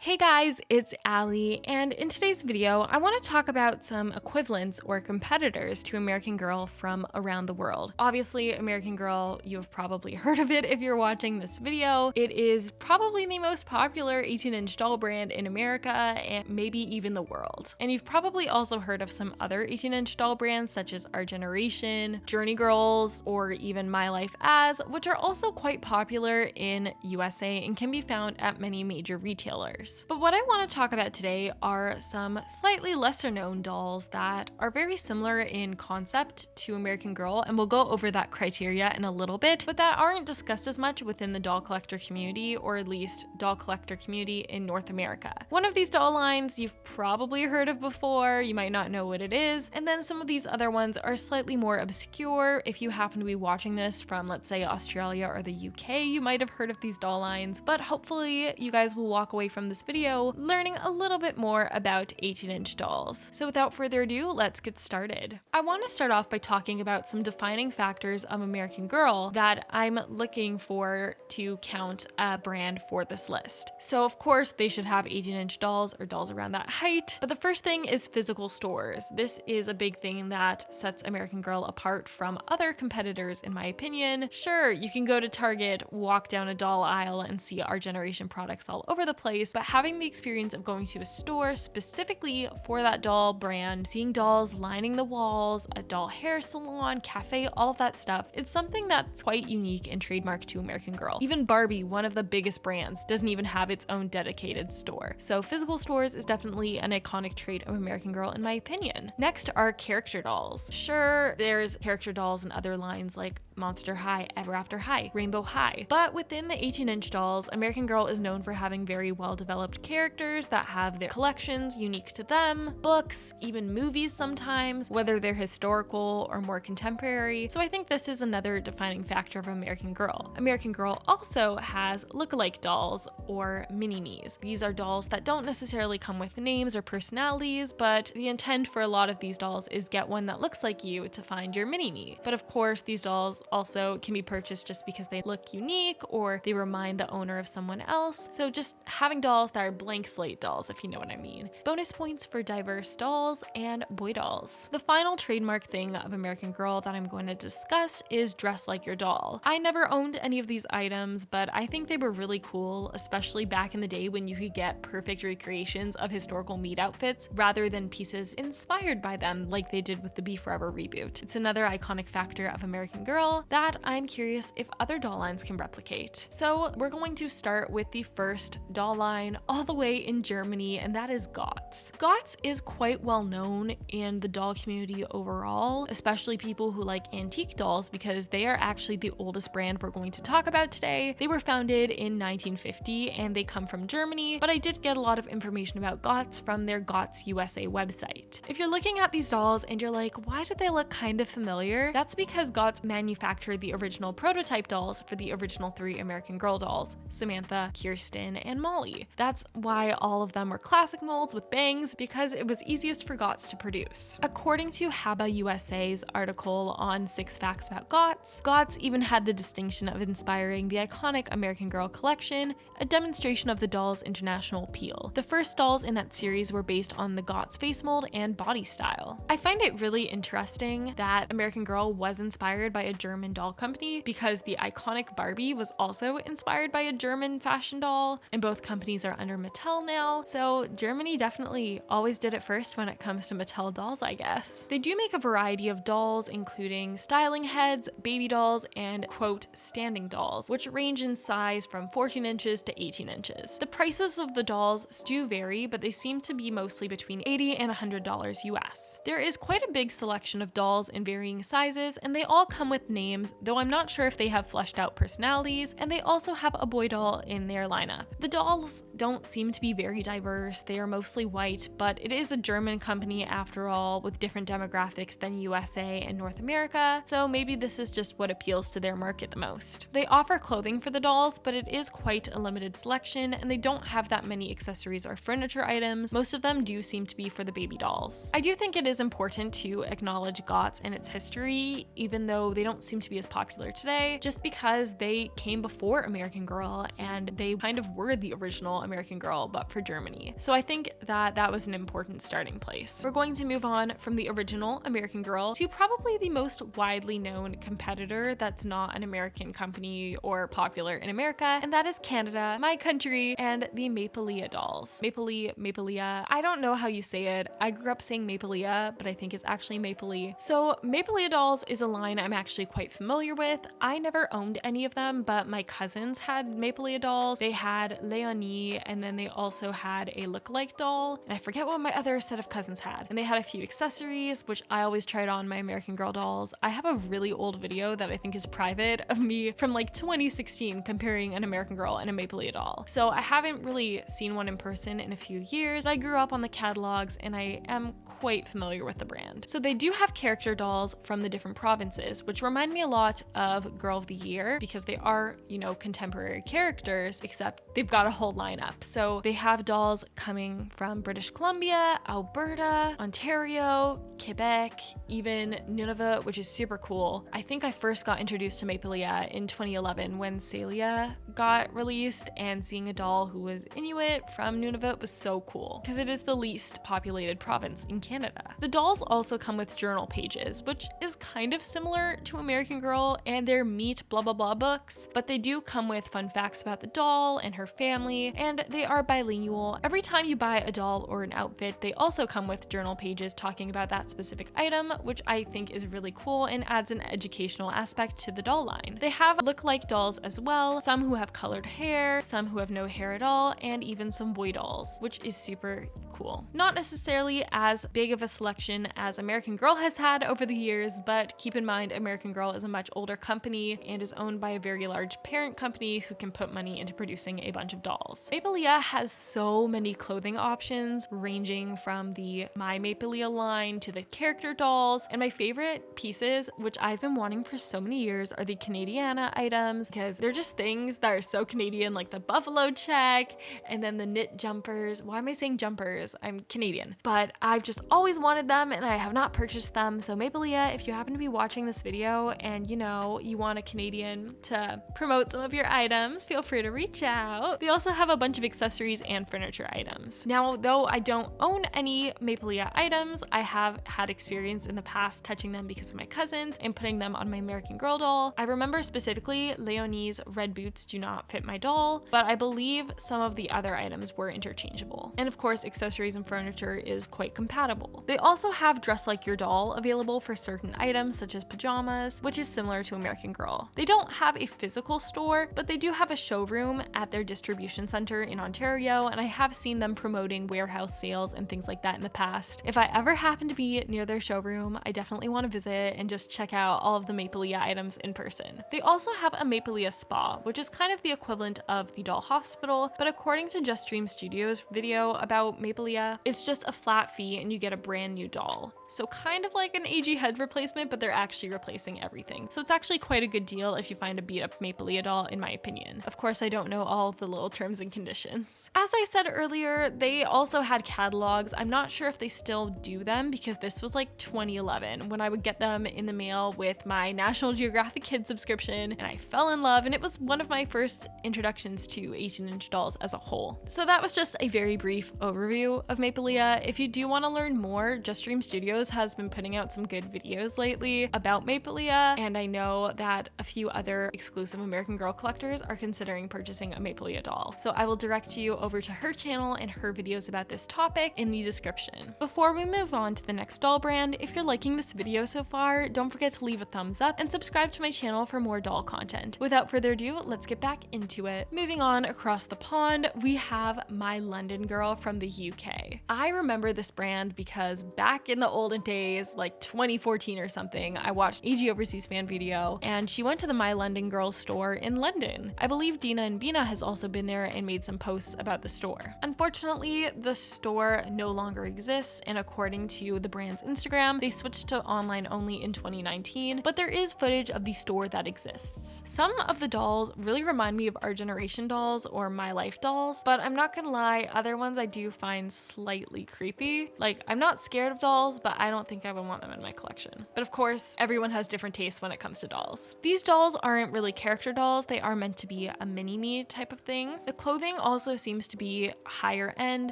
Hey guys, it's Allie, and in today's video, I want to talk about some equivalents or competitors to American Girl from around the world. Obviously, American Girl, you've probably heard of it if you're watching this video. It is probably the most popular 18-inch doll brand in America and maybe even the world. And you've probably also heard of some other 18-inch doll brands such as Our Generation, Journey Girls, or even My Life As, which are also quite popular in USA and can be found at many major retailers. But what I want to talk about today are some slightly lesser known dolls that are very similar in concept to American Girl, and we'll go over that criteria in a little bit, but that aren't discussed as much within the doll collector community, or at least doll collector community in North America. One of these doll lines you've probably heard of before, you might not know what it is, and then some of these other ones are slightly more obscure. If you happen to be watching this from, let's say, Australia or the UK, you might have heard of these doll lines, but hopefully you guys will walk away from this video learning a little bit more about 18-inch dolls. So without further ado, let's get started. I want to start off by talking about some defining factors of American Girl that I'm looking for to count a brand for this list. So of course they should have 18-inch dolls or dolls around that height, but the first thing is physical stores. This is a big thing that sets American Girl apart from other competitors in my opinion. Sure, you can go to Target, walk down a doll aisle and see Our Generation products all over the place, but having the experience of going to a store specifically for that doll brand, seeing dolls lining the walls, a doll hair salon, cafe, all of that stuff, it's something that's quite unique and trademark to American Girl. Even Barbie, one of the biggest brands, doesn't even have its own dedicated store. So physical stores is definitely an iconic trait of American Girl in my opinion. Next are character dolls. Sure, there's character dolls and other lines like Monster High, Ever After High, Rainbow High, but within the 18-inch dolls, American Girl is known for having very well-developed characters that have their collections unique to them, books, even movies sometimes, whether they're historical or more contemporary. So I think this is another defining factor of American Girl. American Girl also has look-alike dolls or mini-me's. These are dolls that don't necessarily come with names or personalities, but the intent for a lot of these dolls is get one that looks like you to find your mini-me. But of course, these dolls also can be purchased just because they look unique or they remind the owner of someone else. So just having dolls that are blank slate dolls, if you know what I mean. Bonus points for diverse dolls and boy dolls. The final trademark thing of American Girl that I'm going to discuss is dress like your doll. I never owned any of these items, but I think they were really cool, especially back in the day when you could get perfect recreations of historical meat outfits rather than pieces inspired by them like they did with the Be Forever reboot. It's another iconic factor of American Girl that I'm curious if other doll lines can replicate. So we're going to start with the first doll line all the way in Germany, and that is Gotz. Gotz is quite well known in the doll community overall, especially people who like antique dolls because they are actually the oldest brand we're going to talk about today. They were founded in 1950 and they come from Germany, but I did get a lot of information about Gotz from their Gotz USA website. If you're looking at these dolls and you're like, why do they look kind of familiar? That's because Gotz manufactured the original prototype dolls for the original 3 American Girl dolls, Samantha, Kirsten, and Molly. That's why all of them were classic molds with bangs, because it was easiest for Gotz to produce. According to Haba USA's article on 6 Facts About Gotz, Gotz even had the distinction of inspiring the iconic American Girl collection, a demonstration of the doll's international appeal. The first dolls in that series were based on the Gotz face mold and body style. I find it really interesting that American Girl was inspired by a German doll company because the iconic Barbie was also inspired by a German fashion doll, and both companies are under Mattel now, so Germany definitely always did it first when it comes to Mattel dolls, I guess. They do make a variety of dolls, including styling heads, baby dolls, and quote, standing dolls, which range in size from 14 inches to 18 inches. The prices of the dolls do vary, but they seem to be mostly between $80 and $100 US. There is quite a big selection of dolls in varying sizes, and they all come with names, though I'm not sure if they have fleshed out personalities, and they also have a boy doll in their lineup. The dolls don't seem to be very diverse. They are mostly white, but it is a German company after all, with different demographics than USA and North America, so maybe this is just what appeals to their market the most. They offer clothing for the dolls, but it is quite a limited selection, and they don't have that many accessories or furniture items. Most of them do seem to be for the baby dolls. I do think it is important to acknowledge Gotz and its history, even though they don't seem to be as popular today just because they came before American Girl and they kind of were the original American Girl, but for Germany. So I think that that was an important starting place. We're going to move on from the original American Girl to probably the most widely known competitor that's not an American company or popular in America, and that is Canada, my country, and the Maplelea dolls. Maplelea. I don't know how you say it. I grew up saying Maplelea, but I think it's actually Maplelea. So Maplelea dolls is a line I'm actually quite familiar with. I never owned any of them, but my cousins had Maplelea dolls. They had Leonie, and then they also had a lookalike doll, and I forget what my other set of cousins had. And they had a few accessories, which I always tried on my American Girl dolls. I have a really old video that I think is private of me from like 2016 comparing an American Girl and a Maplelea doll. So I haven't really seen one in person in a few years. I grew up on the catalogs and I am quite familiar with the brand. So they do have character dolls from the different provinces, which remind me a lot of Girl of the Year because they are, you know, contemporary characters, except they've got a whole lineup. So they have dolls coming from British Columbia, Alberta, Ontario, Quebec, even Nunavut, which is super cool. I think I first got introduced to Maplelea in 2011 when Celia got released, and seeing a doll who was Inuit from Nunavut was so cool because it is the least populated province in Canada. The dolls also come with journal pages, which is kind of similar to American Girl and their Meet blah blah blah books, but they do come with fun facts about the doll and her family, and they are bilingual. Every time you buy a doll or an outfit, they also come with journal pages talking about that specific item, which I think is really cool and adds an educational aspect to the doll line. They have look-alike dolls as well, some who have colored hair, some who have no hair at all, and even some boy dolls, which is super cool. Not necessarily as big of a selection as American Girl has had over the years, but keep in mind American Girl is a much older company and is owned by a very large parent company who can put money into producing a bunch of dolls. Maplelea has so many clothing options ranging from the My Maplelea line to the character dolls, and my favorite pieces, which I've been wanting for so many years, are the Canadiana items because they're just things that are so Canadian, like the buffalo check and then the knit jumpers. Why am I saying jumpers? I'm Canadian, but I've just always wanted them and I have not purchased them. So Maplelea, if you happen to be watching this video and you know you want a Canadian to promote some of your items, feel free to reach out. They also have a bunch of accessories and furniture items. Now, though I don't own any Maplelea items, I have had experience in the past touching them because of my cousins and putting them on my American Girl doll. I remember specifically Leonie's red boots do not fit my doll, but I believe some of the other items were interchangeable. And of course, accessories and furniture is quite compatible. They also have Dress Like Your Doll available for certain items such as pajamas, which is similar to American Girl. They don't have a physical store, but they do have a showroom at their distribution center in Ontario, and I have seen them promoting warehouse sales and things like that in the past. If I ever happen to be near their showroom, I definitely want to visit and just check out all of the Maplelea items in person. They also have a Maplelea spa, which is kind of the equivalent of the doll hospital, but according to Just Dream Studios' video about Maplelea, it's just a flat fee and you get a brand new doll. So kind of like an AG head replacement, but they're actually replacing everything. So it's actually quite a good deal if you find a beat up Maplelea doll, in my opinion. Of course, I don't know all of the little terms and conditions. As I said earlier, they also had catalogs. I'm not sure if they still do them because this was like 2011 when I would get them in the mail with my National Geographic Kids subscription, and I fell in love, and it was one of my first introductions to 18-inch dolls as a whole. So that was just a very brief overview of Maplelea. If you do want to learn more, Just Dream Studios has been putting out some good videos lately about Maplelea, and I know that a few other exclusive American Girl collectors are considering purchasing a Maplelea doll. So I will direct you over to her channel and her videos about this topic in the description. Before we move on to the next doll brand, if you're liking this video so far, don't forget to leave a thumbs up and subscribe to my channel for more doll content. Without further ado, let's get back into it. Moving on across the pond, we have My London Girl from the UK. I remember this brand because back in the olden days, like 2014 or something, I watched AG Overseas fan video and she went to the My London Girl store in London. I believe Dina and Bina has also been there and made some posts about the store. Unfortunately, the store no longer exists, and according to the brand's Instagram, they switched to online only in 2019, but there is footage of the store that exists. Some of the dolls really remind me of Our Generation dolls or My Life dolls, but I'm not gonna lie, other ones I do find slightly creepy. Like, I'm not scared of dolls, but I don't think I would want them in my collection. But of course, everyone has different case when it comes to dolls. These dolls aren't really character dolls, they are meant to be a mini-me type of thing. The clothing also seems to be higher end,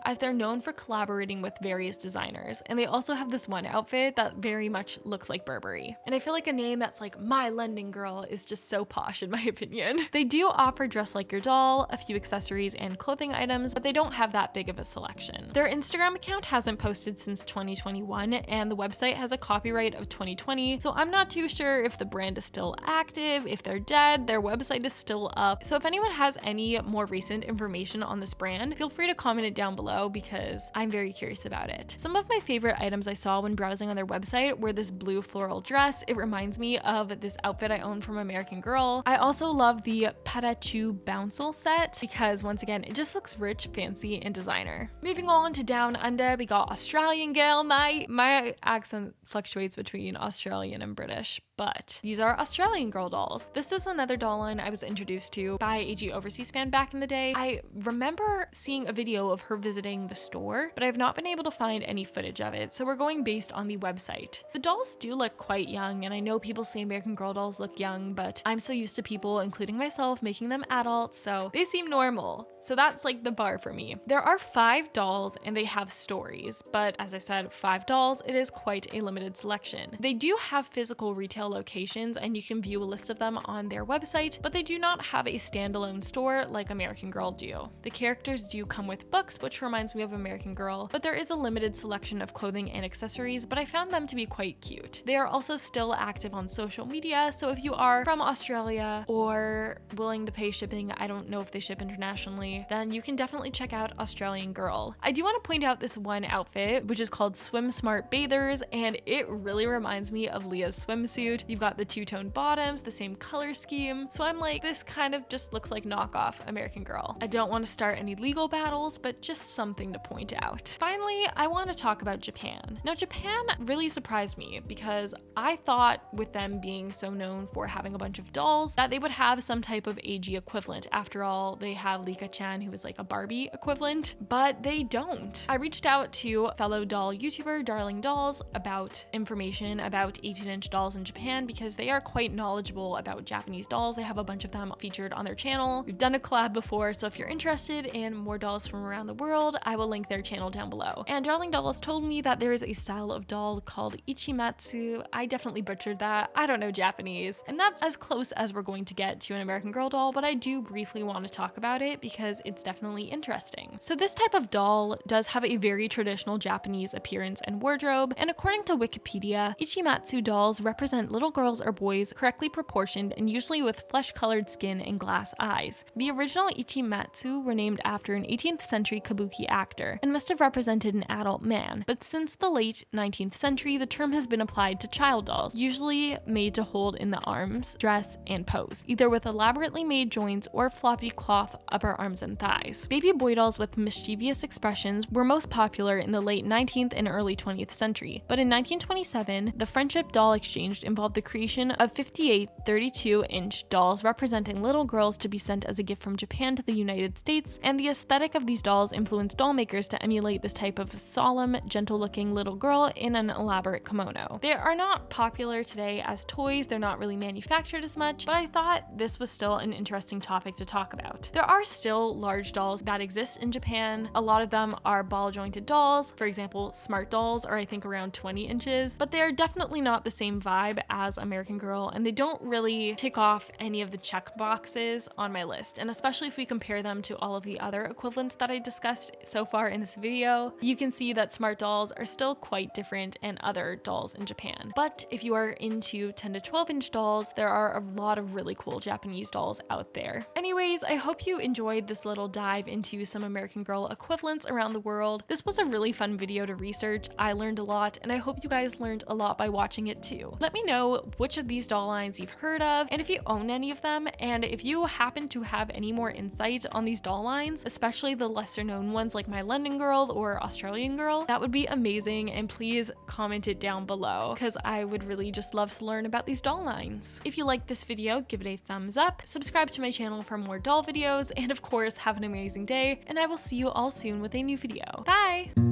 as they're known for collaborating with various designers, and they also have this one outfit that very much looks like Burberry. And I feel like a name that's like My London Girl is just so posh in my opinion. They do offer Dress Like Your Doll, a few accessories and clothing items, but they don't have that big of a selection. Their Instagram account hasn't posted since 2021, and the website has a copyright of 2020, so I'm not too sure if the brand is still active, if they're dead. Their website is still up. So if anyone has any more recent information on this brand, feel free to comment it down below because I'm very curious about it. Some of my favorite items I saw when browsing on their website were this blue floral dress. It reminds me of this outfit I own from American Girl. I also love the Patachu Bouncel set because once again, it just looks rich, fancy, and designer. Moving on to Down Under, we got Australian Girl. My accent fluctuates between Australian and British, but these are Australian Girl dolls. This is another doll line I was introduced to by AG Overseas Span back in the day. I remember seeing a video of her visiting the store, but I've not been able to find any footage of it, so we're going based on the website. The dolls do look quite young, and I know people say American Girl dolls look young, but I'm so used to people, including myself, making them adults, so they seem normal. So that's like the bar for me. There are 5 dolls and they have stories, but as I said, 5 dolls, it is quite a limited selection. They do have physical retail locations and you can view a list of them on their website, but they do not have a standalone store like American Girl do. The characters do come with books, which reminds me of American Girl, but there is a limited selection of clothing and accessories, but I found them to be quite cute. They are also still active on social media, so if you are from Australia or willing to pay shipping, I don't know if they ship internationally, then you can definitely check out Australian Girl. I do want to point out this one outfit, which is called Swim Smart Bathers, and it really reminds me of Leah's swimsuit. You've got the two-tone bottoms, the same color scheme, so I'm like, this kind of just looks like knockoff American Girl. I don't want to start any legal battles, but just something to point out. Finally, I want to talk about Japan. Now, Japan really surprised me because I thought with them being so known for having a bunch of dolls that they would have some type of AG equivalent. After all, they have Lika-chan, who is like a Barbie equivalent, but they don't. I reached out to fellow doll YouTuber DarlingDollz about information about 18-inch dolls in Japan because they are quite knowledgeable about Japanese dolls. They have a bunch of them featured on their channel. We've done a collab before, so if you're interested in more dolls from around the world, I will link their channel down below. And DarlingDollz told me that there is a style of doll called Ichimatsu. I definitely butchered that. I don't know Japanese, and that's as close as we're going to get to an American Girl doll, but I do briefly want to talk about it because it's definitely interesting. So this type of doll does have a very traditional Japanese appearance and wardrobe, and according to Wikipedia, Ichimatsu dolls represent little girls or boys correctly proportioned and usually with flesh-colored skin and glass eyes. The original Ichimatsu were named after an 18th century kabuki actor and must have represented an adult man, but since the late 19th century, the term has been applied to child dolls, usually made to hold in the arms, dress, and pose, either with elaborately made joints or floppy cloth upper arms and thighs. Baby boy dolls with mischievous expressions were most popular in the late 19th and early 20th century, but in 1927, the Friendship Doll Exchange involved the creation of 58 32-inch dolls representing little girls to be sent as a gift from Japan to the United States, and the aesthetic of these dolls influenced doll makers to emulate this type of solemn, gentle-looking little girl in an elaborate kimono. They are not popular today as toys, they're not really manufactured as much, but I thought this was still an interesting topic to talk about. There are still large dolls that exist in Japan. A lot of them are ball-jointed dolls. For example, Smart Dolls are I think around 20 inches, but they are definitely not the same vibe as American Girl, and they don't really tick off any of the check boxes on my list. And especially if we compare them to all of the other equivalents that I discussed so far in this video, you can see that Smart Dolls are still quite different and other dolls in Japan. But if you are into 10 to 12 inch dolls, there are a lot of really cool Japanese dolls out there. Anyways, I hope you enjoyed this little dive into some American Girl equivalents around the world. This was a really fun video to research. I learned a lot, and I hope you guys learned a lot by watching it too. Let me know which of these doll lines you've heard of, and if you own any of them, and if you happen to have any more insight on these doll lines, especially the lesser known ones like My London Girl or Australian Girl, that would be amazing, and please comment it down below because I would really just love to learn about these doll lines. If you liked this video, give it a thumbs up, subscribe to my channel for more doll videos, and of course, have an amazing day, and I will see you all soon with a new video. Bye!